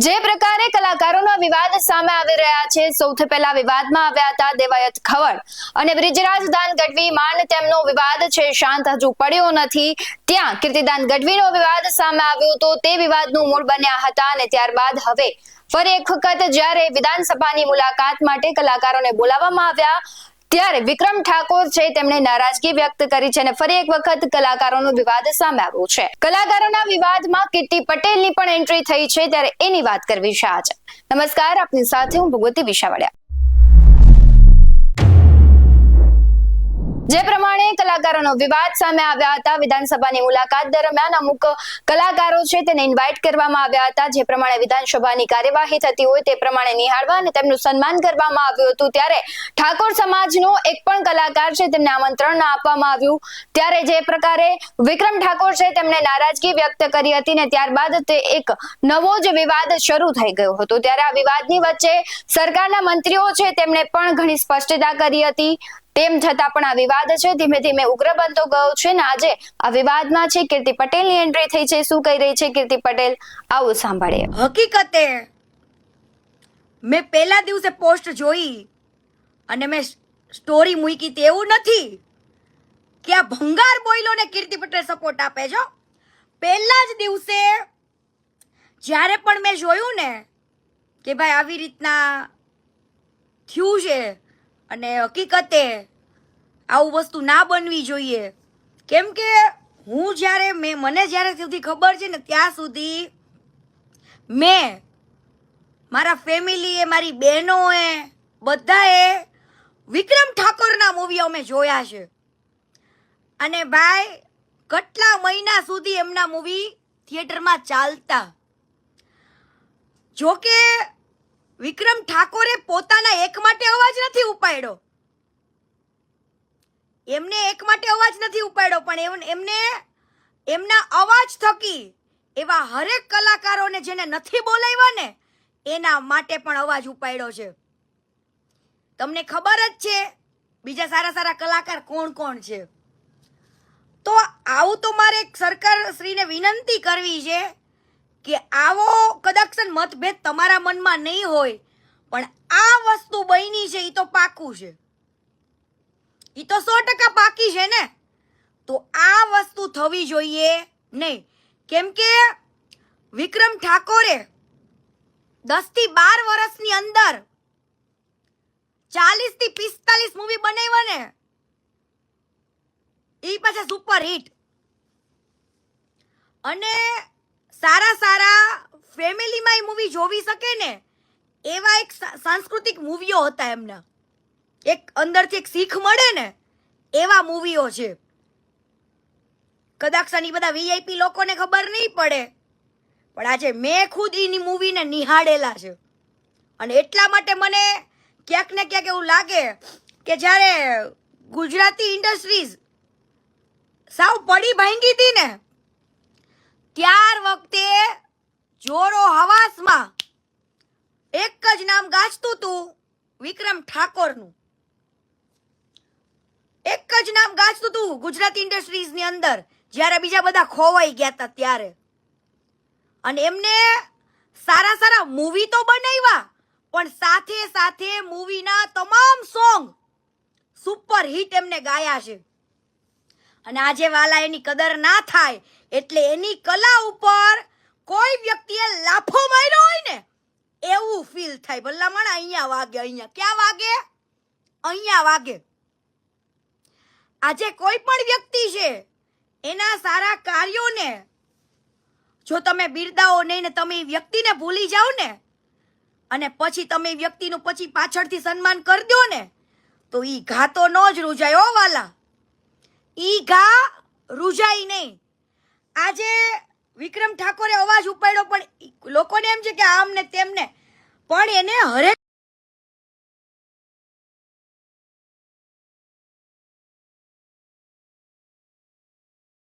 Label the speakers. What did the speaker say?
Speaker 1: જે પ્રકારે કલાકારોના વિવાદ સામે આવી રહ્યા છે, સૌથી પહેલા વિવાદમાં આવ્યા હતા દેવાયત ખવડ અને બ્રિજરાજ દાન ગઢવી. માંડ તેમનો વિવાદ છે શાંત હજુ પડ્યો નથી, ત્યાં કીર્તિદાન ગઢવીનો વિવાદ સામે આવ્યો હતો. તે વિવાદનું મૂળ બન્યા હતા અને ત્યારબાદ હવે ફરી એક વખત જ્યારે વિધાનસભાની મુલાકાત માટે કલાકારોને બોલાવવામાં આવ્યા ત્યારે વિક્રમ ઠાકોર છે તેમણે નારાજગી વ્યક્ત કરી છે અને ફરી એક વખત કલાકારોનો વિવાદ સામે આવ્યો છે. કલાકારોના વિવાદમાં કીર્તિ પટેલની પણ એન્ટ્રી થઈ છે, ત્યારે એની વાત કરવી છે આજે. નમસ્કાર, આપની સાથે હું ભગવતી વિશાવડિયા. જે પ્રમાણે કલાકારોનો વિવાદ સામે આવ્યા હતા, વિધાનસભાની મુલાકાત દરમિયાન અમુક કલાકારો છે તેને ઇન્વાઇટ કરવામાં આવ્યા હતા. જે પ્રમાણે વિધાનસભાની કાર્યવાહી થતી હોય તે પ્રમાણે નિહાળવા અને તેમનું સન્માન કરવામાં આવ્યું હતું. ત્યારે ઠાકોર સમાજનો એક પણ કલાકાર છે તેમને આમંત્રણ ના આપવામાં આવ્યું. ત્યારે જે પ્રકારે વિક્રમ ઠાકોર છે તેમણે નારાજગી વ્યક્ત કરી હતી ને ત્યારબાદ તે એક નવો જ વિવાદ શરૂ થઈ ગયો હતો. ત્યારે આ વિવાદની વચ્ચે સરકારના મંત્રીઓ છે તેમણે પણ ઘણી સ્પષ્ટતા કરી હતી. તેમ છતાં પણ આ વિવાદ છે ધીમે ધીમે ઉગ્ર બનતો ગયો છે ને આજે આ વિવાદમાં છે કીર્તિ પટેલની એન્ટ્રી થઈ છે. શું કહી રહી છે કીર્તિ પટેલ, આવો સાંભળીએ.
Speaker 2: હકીકતે મેં પહેલા દિવસે પોસ્ટ જોઈ અને મેં સ્ટોરી મૂકી તે એવું નથી કે આ ભંગાર બોયલોને કીર્તિ પટેલ સપોર્ટ આપે છો. પહેલા જ દિવસે જ્યારે પણ મેં જોયું ને કે ભાઈ આવી રીતના થયું છે અને હકીકતે આવું વસ્તુ ના બનવી જોઈએ, કેમ કે મને જ્યારે સુધી ખબર છે ને ત્યાં સુધી મેં મારા ફેમિલીએ, મારી બહેનોએ, બધાએ વિક્રમ ઠાકોરના મૂવી અમે જોયા છે અને ભાઈ કેટલા મહિના સુધી એમના મૂવી થિયેટરમાં ચાલતા. જોકે વિક્રમ ઠાકોરે પોતાના એક માટે અવાજ નથી ઉપાડ્યો, એમને એક માટે અવાજ નથી ઉપાડ્યો, પણ એમને એમના અવાજ થકી એવા હરેક કલાકારોને જેને નથી બોલાવ્યા ને એના માટે પણ અવાજ ઉપાડ્યો છે. તમને ખબર જ છે બીજા સારા સારા કલાકાર કોણ કોણ છે. તો આવું તો મારે સરકાર શ્રીને વિનંતી કરવી છે કે આવો કદાચ મતભેદ તમારા મનમાં નહીં હોય, પણ આ વસ્તુ બની છે એ તો પાકું છે, એ તો 100% પાકી છે ને. તો આ વસ્તુ થવી જોઈએ નહીં, કેમ કે વિક્રમ ઠાકોરે 10 થી 12 વર્ષની અંદર 40 થી 45 મૂવી બનાવ્યા ને એ પાછા સુપર હિટ અને સારા સારા ફેમિલીમાં એ મૂવી જોવી શકે ને એવા એક સાંસ્કૃતિક મૂવીઓ હતા એમના. એક અંદરથી એક શીખ મળે ને એવા મૂવીઓ છે. કદાચ એ બધા વીઆઈપી લોકોને ખબર નહીં પડે, પણ આજે મેં ખુદ એની મૂવીને નિહાળેલા છે અને એટલા માટે મને ક્યાંક ને ક્યાંક એવું લાગે કે જ્યારે ગુજરાતી ઇન્ડસ્ટ્રીઝ સાવ પડી ભાંગી હતી ને ત્યાર વખતે જોરો હવાસમાં એક જ નામ ગાજતું હતું વિક્રમ ઠાકોરનું. એક જ નામ ગાજતું હતું ગુજરાતી ઇન્ડસ્ટ્રીઝની અંદર જ્યારે બીજા બધા ખોવાઈ ગયા હતા ત્યારે. અને એમને સારા સારા મૂવી તો બનાવ્યા, પણ સાથે સાથે મૂવીના તમામ સોંગ સુપર હિટ એમને ગાયા છે. અને આજે વાલા એની કદર ના થાય એટલે એની કલા ઉપર કોઈ વ્યક્તિએ લાફો માર્યો હોય ને એવું ફીલ થાય. ભલામણ અહીંયા વાગે, અહીંયા ક્યાં વાગે? અહીંયા વાગે. આજે કોઈ પણ વ્યક્તિ છે એના સારા કાર્યોને જો તમે બિરદાવો નહીં ને તમે એ વ્યક્તિને ભૂલી જાઓ ને અને પછી તમે એ વ્યક્તિનું પછી પાછળથી સન્માન કરી દો ને તો ઈ ઘા તો ન જ રૂજાય હો વાલા, ઈ ઘા રૂજાય નહીં. આજે વિક્રમ ઠાકોરે અવાજ ઉપાડ્યો પણ લોકોને એમ છે કે આમ ને તેમને, પણ એને હરેક